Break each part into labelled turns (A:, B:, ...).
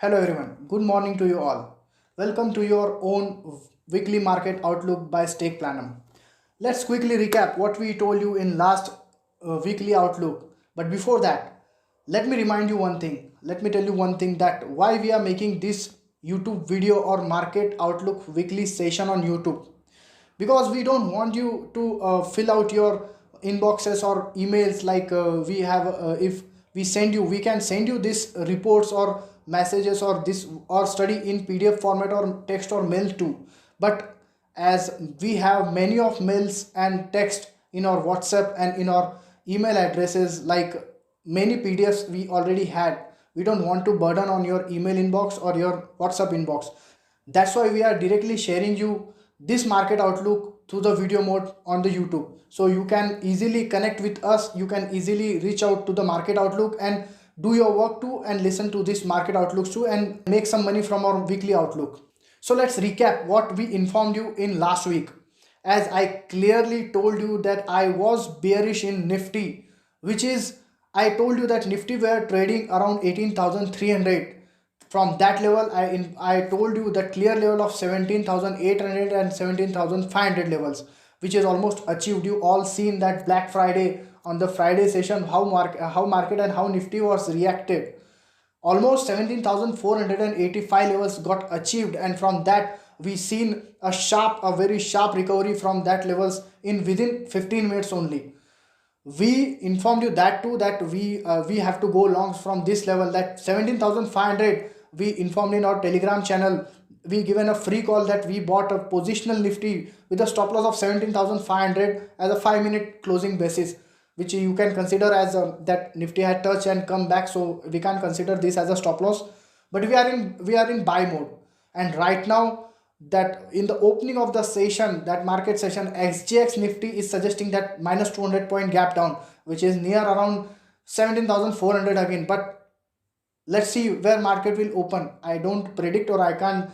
A: Hello everyone, good morning to you all. Welcome to your own weekly market outlook by Stake Planum. Let's quickly recap what we told you in last weekly outlook. But before that, let me remind you one thing. Let me tell you one thing that why we are making this YouTube video or market outlook weekly session on YouTube, because we don't want you to fill out your inboxes or emails like we have if we send you, we can send you this reports or messages or this or study in PDF format or text or mail too. But as we have many of mails and text in our WhatsApp and in our email addresses, like many PDFs we already had, we don't want to burden on your email inbox or your WhatsApp inbox. That's why we are directly sharing you this market outlook through the video mode on the YouTube. So you can easily connect with us, you can easily reach out to the market outlook and do your work too and listen to this market outlooks too and make some money from our weekly outlook. So let's recap what we informed you in last week. As I clearly told you that I was bearish in Nifty, which is I told you that Nifty were trading around 18,300. From that level, I told you the clear level of 17,800 and 17,500 levels, which is almost achieved. You all seen that Black Friday, on the Friday session, how market and how Nifty was reacted. Almost 17,485 levels got achieved, and from that we seen a very sharp recovery from that levels in within 15 minutes only. We informed you that too, that we have to go long from this level, that 17,500 we informed in our Telegram channel. We given a free call that we bought a positional Nifty with a stop loss of 17,500 as a 5-minute closing basis, which you can consider as that Nifty had touched and come back, so we can consider this as a stop loss. But we are in buy mode, and right now, that in the opening of the session, that market session, SGX Nifty is suggesting that minus 200 point gap down, which is near around 17,400 again. But let's see where market will open. I don't predict or I can't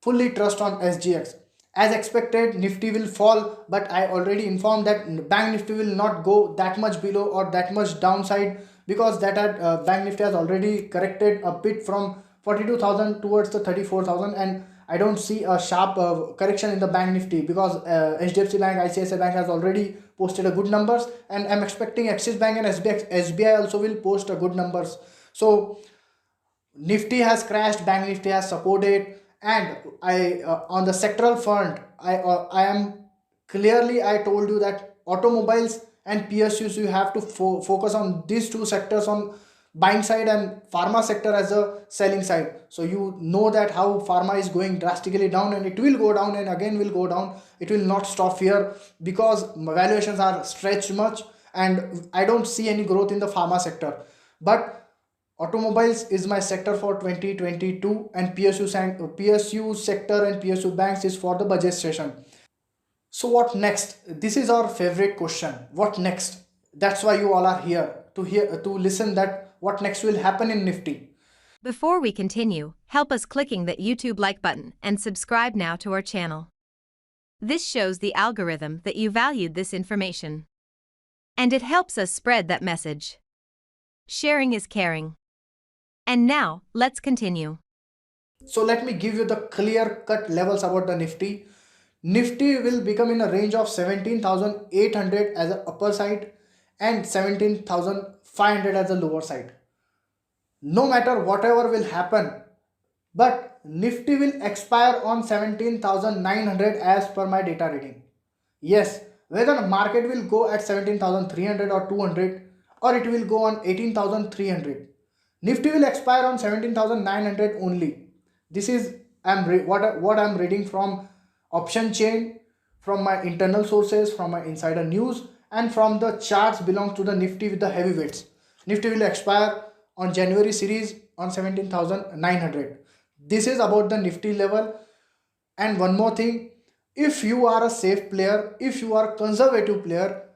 A: fully trust on SGX. As expected, Nifty will fall, but I already informed that Bank Nifty will not go that much below or that much downside, because Bank Nifty has already corrected a bit from 42,000 towards the 34,000, and I don't see a sharp correction in the Bank Nifty, because HDFC Bank, ICICI Bank has already posted a good numbers, and I'm expecting Axis Bank and SBI also will post a good numbers. So Nifty has crashed, Bank Nifty has supported, and I on the sectoral front, I am clearly, I told you that automobiles and PSUs, you have to focus on these two sectors on buying side and pharma sector as a selling side. So you know that how pharma is going drastically down, and it will go down and again will go down. It will not stop here because valuations are stretched much, and I don't see any growth in the pharma sector. But automobiles is my sector for 2022, and PSU sector and PSU banks is for the budget session. So what next? This is our favorite question. What next? That's why you all are here to listen that what next will happen in Nifty.
B: Before we continue, help us clicking that YouTube like button and subscribe now to our channel. This shows the algorithm that you valued this information. And it helps us spread that message. Sharing is caring. And now, let's continue.
A: So let me give you the clear cut levels about the Nifty. Nifty will become in a range of 17,800 as a upper side and 17,500 as a lower side. No matter whatever will happen, but Nifty will expire on 17,900 as per my data reading. Yes, whether the market will go at 17,300 or 200, or it will go on 18,300. Nifty will expire on 17,900 only. This is what I'm reading from option chain, from my internal sources, from my insider news, and from the charts belong to the Nifty with the heavyweights. Nifty will expire on January series on 17,900. This is about the Nifty level. And one more thing, if you are a safe player, if you are a conservative player,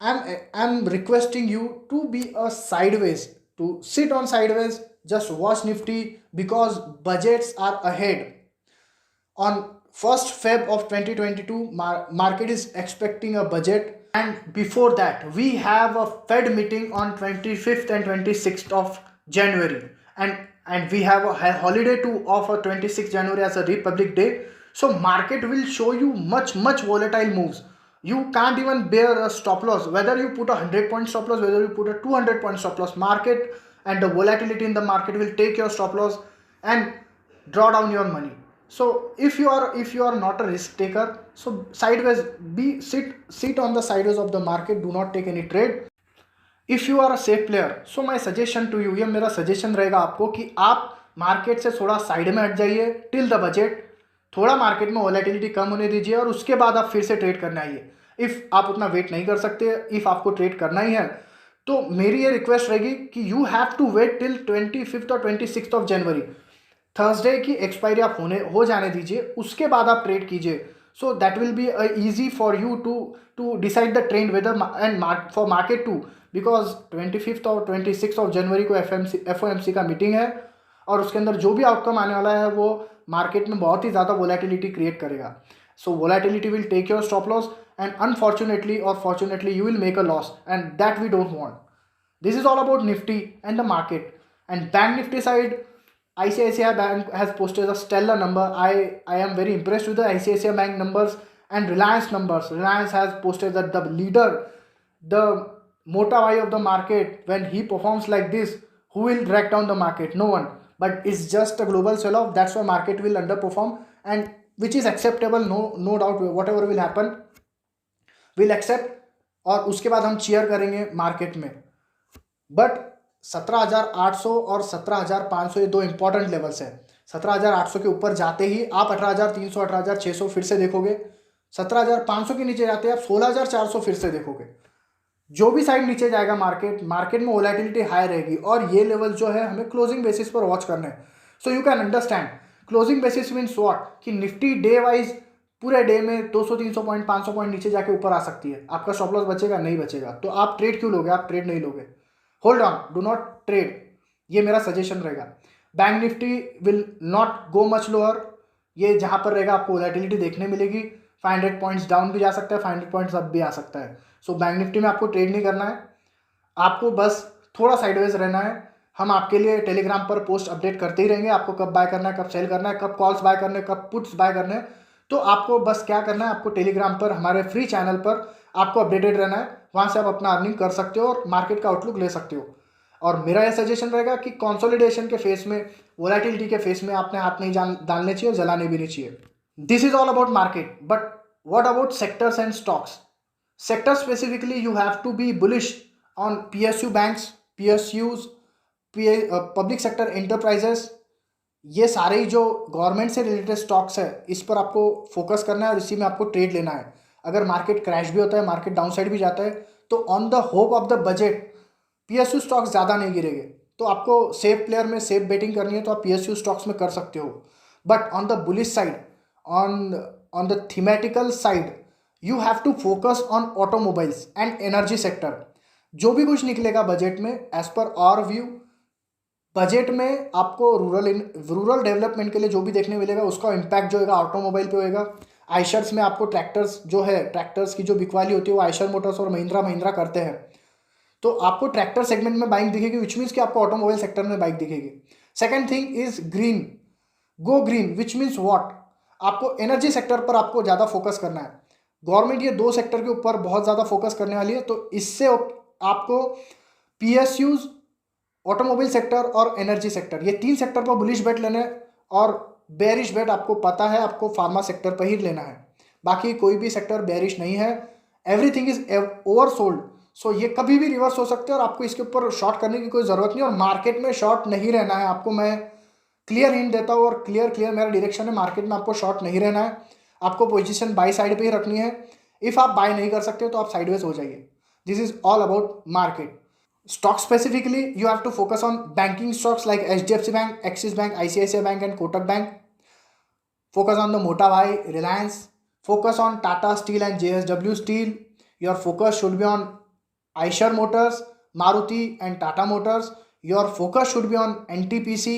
A: I'm requesting you to be a sideways, to sit on sideways, just watch Nifty, because budgets are ahead. On 1st Feb of 2022, market is expecting a budget, and before that we have a Fed meeting on 25th and 26th of January, and and we have a holiday too of 26th January as a Republic Day. So market will show you much volatile moves. You can't even bear a stop loss, whether you put a 100-point stop loss, whether you put a 200-point stop loss. Market and the volatility in the market will take your stop loss and draw down your money. So if you are not a risk taker, so sideways, sit on the sideways of the market, do not take any trade. If you are a safe player, so my suggestion to you, ये मेरा suggestion रहेगा आपको कि आप market से थोड़ा side में हट जाइए टिल द बजट, थोड़ा मार्केट में वॉलेटिलिटी कम होने दीजिए और उसके बाद आप फिर से ट्रेड करने आइए। इफ़ आप उतना वेट नहीं कर सकते, इफ़ आपको ट्रेड करना ही है, तो मेरी ये रिक्वेस्ट रहेगी कि you have to wait till 25th और 26th ऑफ जनवरी, थर्सडे की एक्सपायरी आप हो जाने दीजिए, उसके बाद आप ट्रेड कीजिए। So that will be easy for you to decide the trend whether and for market too, because 25th और 26th ऑफ जनवरी को FOMC का मीटिंग है और उसके अंदर जो भी आउटकम आने वाला है वो मार्केट में बहुत ही ज़्यादा वोलेटिलिटी क्रिएट करेगा। So volatility will take your stop loss and unfortunately और fortunately you will make a loss and that we don't want. This is all about Nifty and the market. And bank Nifty side, ICICI Bank has posted a stellar number. I am very impressed with the ICICI Bank numbers and Reliance numbers. Reliance has posted that the leader, the Mota Bhai of the market, when he performs like this, who will drag down the market? No one. But it's just a global sell-off. That's why market will underperform, and which is acceptable. No doubt. Whatever will happen, we'll accept. और उसके बाद हम cheer करेंगे market में. But 17,800 और 17,500 ये दो important levels हैं। 17,800 के ऊपर जाते ही आप 18,300 18,600 फिर से देखोगे, 17,500 के नीचे जाते ही आप 16,400 फिर से देखोगे। जो भी साइड नीचे जाएगा मार्केट में वोलेटिलिटी हाई रहेगी और ये लेवल जो है हमें क्लोजिंग बेसिस पर वॉच करना है। So you can understand closing basis means what, कि निफ्टी डे वाइज पूरे डे में 200-300 पॉइंट 500 पॉइंट नीचे जाके ऊपर आ सकती है। आपका स्टॉप लॉस बचेगा नहीं बचेगा, तो आप ट्रेड क्यों लोगे? आप ट्रेड नहीं लोगे। Hold on, do not trade, ये मेरा सजेशन रहेगा। Bank Nifty will not go much lower, ये जहां पर रहेगा आपको वोलेटिलिटी देखने मिलेगी। 500 पॉइंट्स डाउन भी जा सकता है, 500 पॉइंट्स अप भी आ सकता है। सो बैंक निफ्टी में आपको ट्रेड नहीं करना है, आपको बस थोड़ा साइडवेज रहना है। हम आपके लिए टेलीग्राम पर पोस्ट अपडेट करते ही रहेंगे, आपको कब बाय करना है, कब सेल करना है, कब कॉल्स बाय करने, कब पुट्स बाय करने हैं। तो आपको बस क्या करना है, आपको टेलीग्राम पर हमारे फ्री चैनल पर आपको अपडेटेड रहना है, वहाँ से आप अपना अर्निंग कर सकते हो और मार्केट का आउटलुक ले सकते हो। और मेरा यह सजेशन रहेगा कि कंसोलिडेशन के फेस में, वोलेटिलिटी के फेस में आपने हाथ नहीं डालने चाहिए और जलाने भी नहीं चाहिए। This is all about market, but what about sectors and stocks? Sector specifically you have to be bullish on PSU banks, PSUs, public sector enterprises. ये सारे ही जो गवर्नमेंट से रिलेटेड स्टॉक्स है, इस पर आपको फोकस करना है और इसी में आपको ट्रेड लेना है। अगर मार्केट क्रैश भी होता है, मार्केट डाउन साइड भी जाता है, तो on the hope of the budget PSU stocks ज़्यादा नहीं गिरेंगे। तो आपको सेफ प्लेयर में सेफ बेटिंग करनी है तो आप PSU स्टॉक्स में कर सकते हो। But on the bullish side, on the thematical side, you have to focus on automobiles and energy sector. जो भी कुछ निकलेगा बजट में, as per hour view, budget में आपको रूरल डेवलपमेंट के लिए जो भी देखने मिलेगा उसका इम्पैक्ट जो होगा ऑटोमोबाइल पे होएगा। आइशर्स में आपको ट्रैक्टर्स जो है, ट्रैक्टर्स की जो बिकवाली होती है वो आइशर मोटर्स और महिंद्रा करते हैं, तो आपको ट्रैक्टर सेगमेंट में बाइक दिखेगी, विच मीन्स कि आपको ऑटोमोबाइल सेक्टर में बाइक दिखेगी। Second thing is green, go green, which means what, आपको एनर्जी सेक्टर पर आपको ज़्यादा फोकस करना है। गवर्नमेंट ये दो सेक्टर के ऊपर बहुत ज़्यादा फोकस करने वाली है, तो इससे आपको PSUs, ऑटोमोबाइल सेक्टर और एनर्जी सेक्टर, ये तीन सेक्टर पर बुलिश बेट लेना है और बेरिश बेट आपको पता है आपको फार्मा सेक्टर पर ही लेना है। बाकी कोई भी सेक्टर बेरिश नहीं है, एवरीथिंग इज ओवर सोल्ड। सो ये कभी भी रिवर्स हो सकते हैं और आपको इसके ऊपर शॉर्ट करने की कोई ज़रूरत नहीं, और मार्केट में शॉर्ट नहीं रहना है आपको। मैं क्लियर हिंट देता हूँ और क्लियर मेरा डायरेक्शन है, मार्केट में आपको शॉर्ट नहीं रहना है, आपको पोजीशन बाई साइड पे ही रखनी है। इफ़ आप बाय नहीं कर सकते तो आप साइडवेज हो जाइए। This is all about market. Stock specifically, you have to focus on banking stocks like HDFC Bank, Axis Bank, ICICI Bank and Kotak Bank. Focus on the Mota Bhai, Reliance. Focus on Tata Steel and JSW Steel. Your focus should be on Eicher Motors, Maruti and Tata Motors. Your focus should be on NTPC,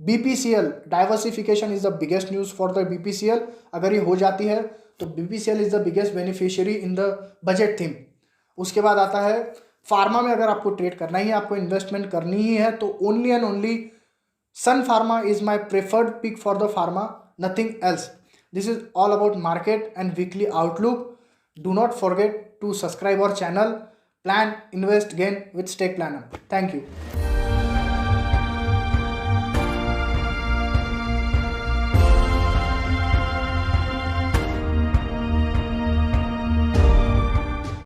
A: BPCL. Diversification is the biggest news for the BPCL. अगर ये हो जाती है तो BPCL is the biggest beneficiary in the budget theme. उसके बाद आता है फार्मा में। अगर आपको ट्रेड करना ही है, आपको इन्वेस्टमेंट करनी ही है, तो only and only Sun Pharma is my preferred pick for the pharma, nothing else. This is all about market and weekly outlook. Do not forget to subscribe our channel. Plan, invest, gain with Stake Planner. Thank you.